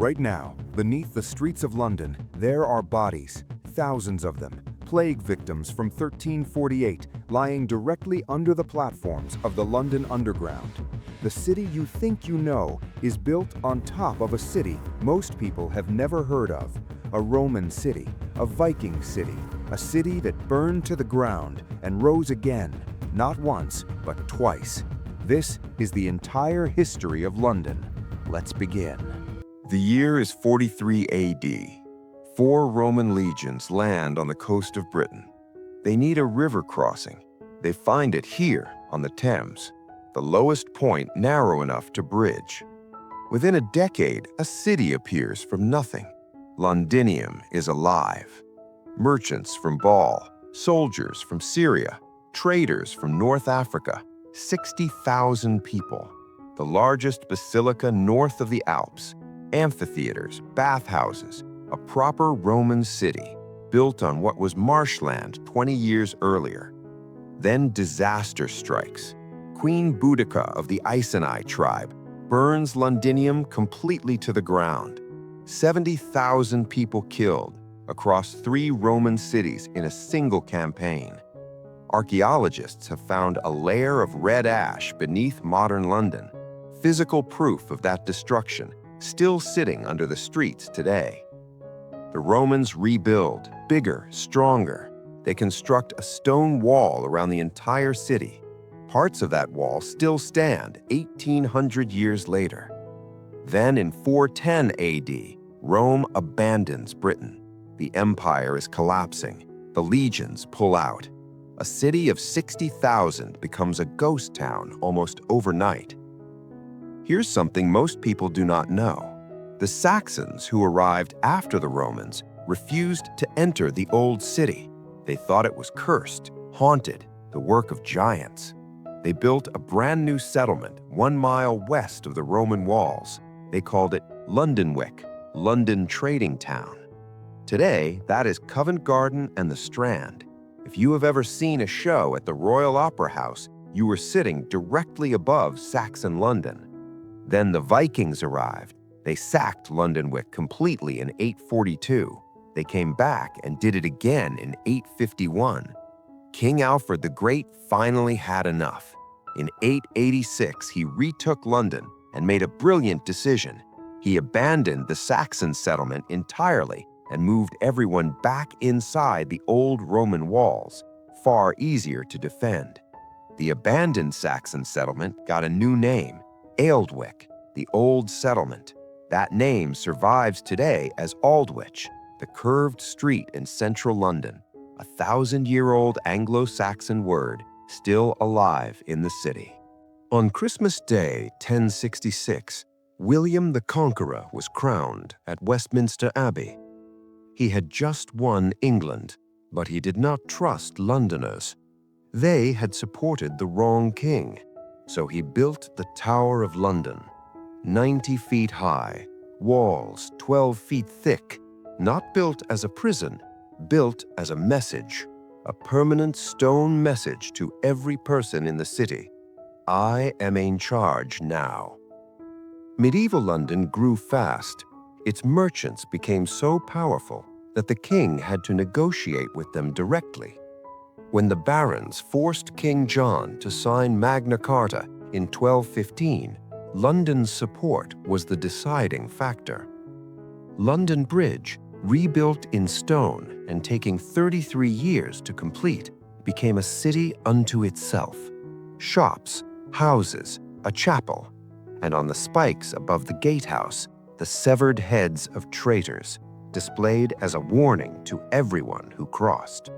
Right now, beneath the streets of London, there are bodies, thousands of them, plague victims from 1348, lying directly under the platforms of the London Underground. The city you think you know is built on top of a city most people have never heard of, a Roman city, a Viking city, a city that burned to the ground and rose again, not once, but twice. This is the entire history of London. Let's begin. The year is 43 AD. 4 Roman legions land on the coast of Britain. They need a river crossing. They find it here on the Thames, the lowest point narrow enough to bridge. Within a decade, a city appears from nothing. Londinium is alive. Merchants from Gaul, soldiers from Syria, traders from North Africa, 60,000 people. The largest basilica north of the Alps, amphitheaters, bathhouses, a proper Roman city built on what was marshland 20 years earlier. Then disaster strikes. Queen Boudica of the Iceni tribe burns Londinium completely to the ground. 70,000 people killed across 3 Roman cities in a single campaign. Archaeologists have found a layer of red ash beneath modern London, physical proof of that destruction, still sitting under the streets today. The Romans rebuild, bigger, stronger. They construct a stone wall around the entire city. Parts of that wall still stand 1,800 years later. Then in 410 AD, Rome abandons Britain. The empire is collapsing. The legions pull out. A city of 60,000 becomes a ghost town almost overnight. Here's something most people do not know. The Saxons, who arrived after the Romans, refused to enter the old city. They thought it was cursed, haunted, the work of giants. They built a brand new settlement 1 mile west of the Roman walls. They called it Londonwic, London Trading Town. Today, that is Covent Garden and the Strand. If you have ever seen a show at the Royal Opera House, you were sitting directly above Saxon London. Then the Vikings arrived. They sacked Londonwic completely in 842. They came back and did it again in 851. King Alfred the Great finally had enough. In 886, he retook London and made a brilliant decision. He abandoned the Saxon settlement entirely and moved everyone back inside the old Roman walls, far easier to defend. The abandoned Saxon settlement got a new name, Ealdwic, the Old Settlement. That name survives today as Aldwych, the curved street in central London, a 1,000-year-old Anglo-Saxon word still alive in the city. On Christmas Day, 1066, William the Conqueror was crowned at Westminster Abbey. He had just won England, but he did not trust Londoners. They had supported the wrong king, so he built the Tower of London, 90 feet high, walls 12 feet thick, not built as a prison, built as a message, a permanent stone message to every person in the city. I am in charge now. Medieval London grew fast. Its merchants became so powerful that the king had to negotiate with them directly. When the barons forced King John to sign Magna Carta in 1215, London's support was the deciding factor. London Bridge, rebuilt in stone and taking 33 years to complete, became a city unto itself. Shops, houses, a chapel, and on the spikes above the gatehouse, the severed heads of traitors, displayed as a warning to everyone who crossed.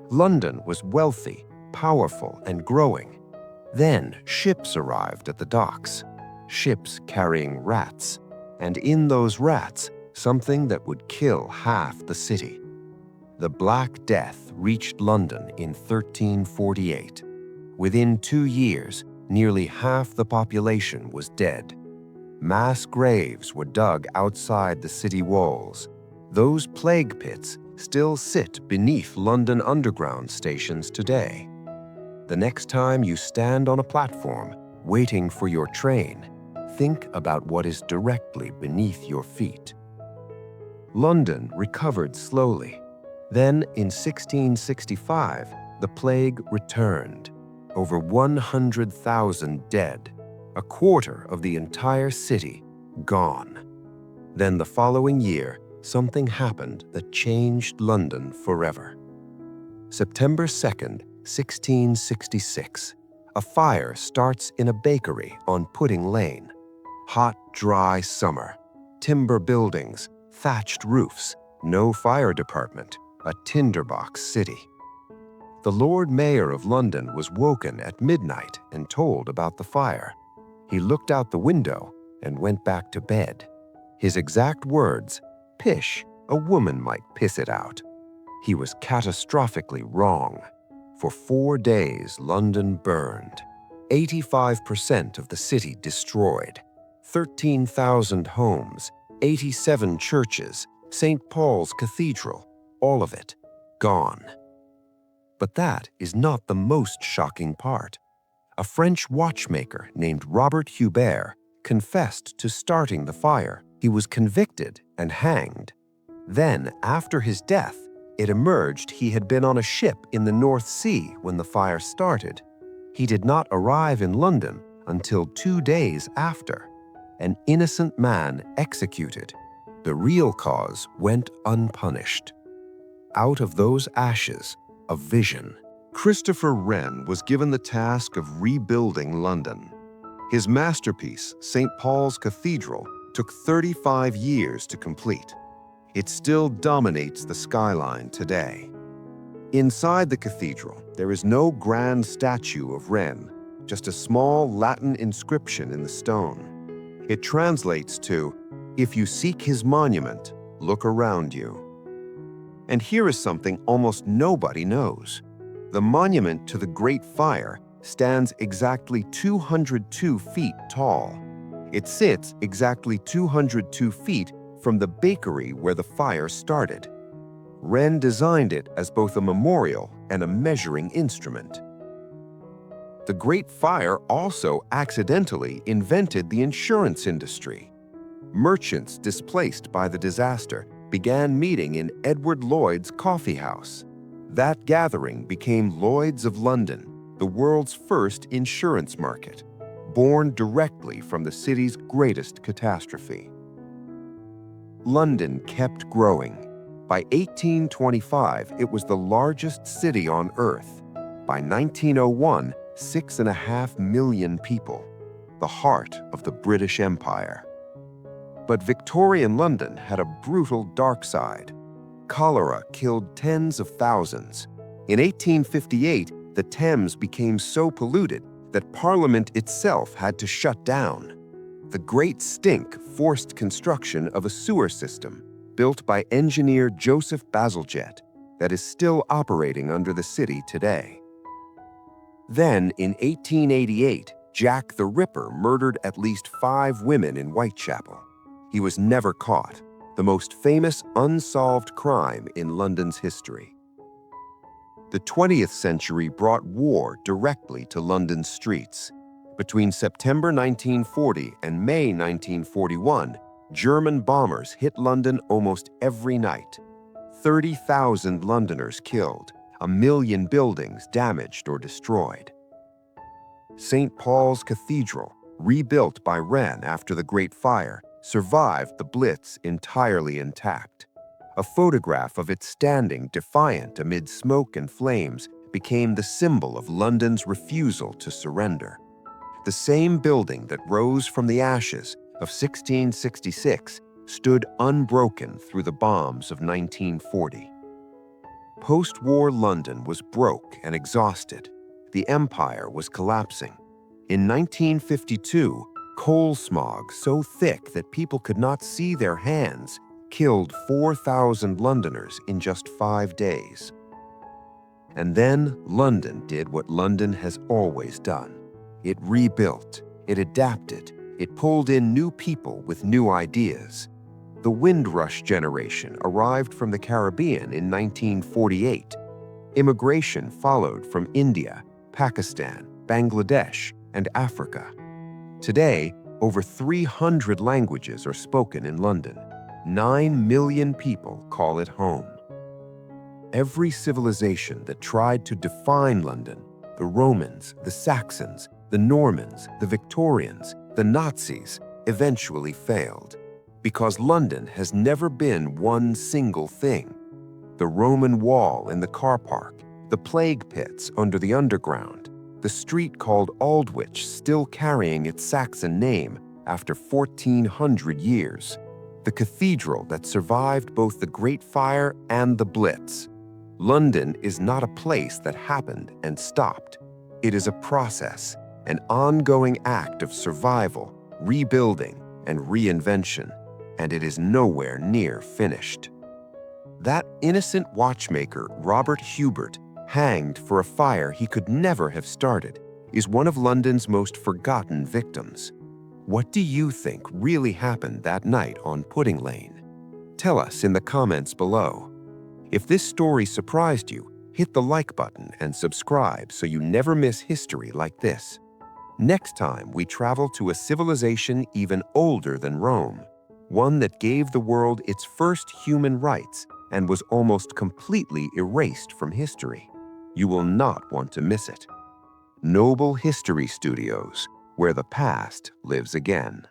London was wealthy, powerful, and growing. Then ships arrived at the docks, ships carrying rats, and in those rats, something that would kill half the city. The Black Death reached London in 1348. Within 2 years, nearly half the population was dead. Mass graves were dug outside the city walls. Those plague pits still sit beneath London Underground stations today. The next time you stand on a platform waiting for your train, think about what is directly beneath your feet. London recovered slowly. Then, in 1665, the plague returned. Over 100,000 dead, a quarter of the entire city gone. Then the following year, something happened that changed London forever. September 2nd, 1666, a fire starts in a bakery on Pudding Lane. Hot, dry summer, timber buildings, thatched roofs, no fire department, a tinderbox city. The Lord Mayor of London was woken at midnight and told about the fire. He looked out the window and went back to bed. His exact words, "Pish, a woman might piss it out." He was catastrophically wrong. For 4 days, London burned. 85% of the city destroyed. 13,000 homes, 87 churches, St. Paul's Cathedral, all of it gone. But that is not the most shocking part. A French watchmaker named Robert Hubert confessed to starting the fire. He was convicted and hanged. Then, after his death, it emerged he had been on a ship in the North Sea when the fire started. He did not arrive in London until 2 days after. An innocent man executed. The real cause went unpunished. Out of those ashes, a vision. Christopher Wren was given the task of rebuilding London. His masterpiece, St. Paul's Cathedral, took 35 years to complete. It still dominates the skyline today. Inside the cathedral, there is no grand statue of Wren, just a small Latin inscription in the stone. It translates to, "If you seek his monument, look around you." And here is something almost nobody knows. The monument to the Great Fire stands exactly 202 feet tall. It sits exactly 202 feet from the bakery where the fire started. Wren designed it as both a memorial and a measuring instrument. The Great Fire also accidentally invented the insurance industry. Merchants displaced by the disaster began meeting in Edward Lloyd's coffee house. That gathering became Lloyd's of London, the world's first insurance market, born directly from the city's greatest catastrophe. London kept growing. By 1825, it was the largest city on Earth. By 1901, 6.5 million people, the heart of the British Empire. But Victorian London had a brutal dark side. Cholera killed tens of thousands. In 1858, the Thames became so polluted that Parliament itself had to shut down. The Great Stink forced construction of a sewer system built by engineer Joseph Bazalgette that is still operating under the city today. Then, in 1888, Jack the Ripper murdered at least 5 women in Whitechapel. He was never caught, the most famous unsolved crime in London's history. The 20th century brought war directly to London's streets. Between September 1940 and May 1941, German bombers hit London almost every night. 30,000 Londoners killed, 1 million buildings damaged or destroyed. St. Paul's Cathedral, rebuilt by Wren after the Great Fire, survived the Blitz entirely intact. A photograph of it standing defiant amid smoke and flames became the symbol of London's refusal to surrender. The same building that rose from the ashes of 1666 stood unbroken through the bombs of 1940. Post-war London was broke and exhausted. The empire was collapsing. In 1952, coal smog so thick that people could not see their hands killed 4,000 Londoners in just 5 days. And then London did what London has always done. It rebuilt, it adapted, it pulled in new people with new ideas. The Windrush generation arrived from the Caribbean in 1948. Immigration followed from India, Pakistan, Bangladesh, and Africa. Today, Over 300 languages are spoken in London. 9 million people call it home. Every civilization that tried to define London, the Romans, the Saxons, the Normans, the Victorians, the Nazis, eventually failed, because London has never been one single thing. The Roman wall in the car park, the plague pits under the underground, the street called Aldwych still carrying its Saxon name after 1,400 years, the cathedral that survived both the Great Fire and the Blitz. London is not a place that happened and stopped. It is a process, an ongoing act of survival, rebuilding, and reinvention, and it is nowhere near finished. That innocent watchmaker, Robert Hubert, hanged for a fire he could never have started, is one of London's most forgotten victims. What do you think really happened that night on Pudding Lane? Tell us in the comments below. If this story surprised you, hit the like button and subscribe so you never miss history like this. Next time, we travel to a civilization even older than Rome, one that gave the world its first human rights and was almost completely erased from history. You will not want to miss it. Noble History Studios, where the past lives again.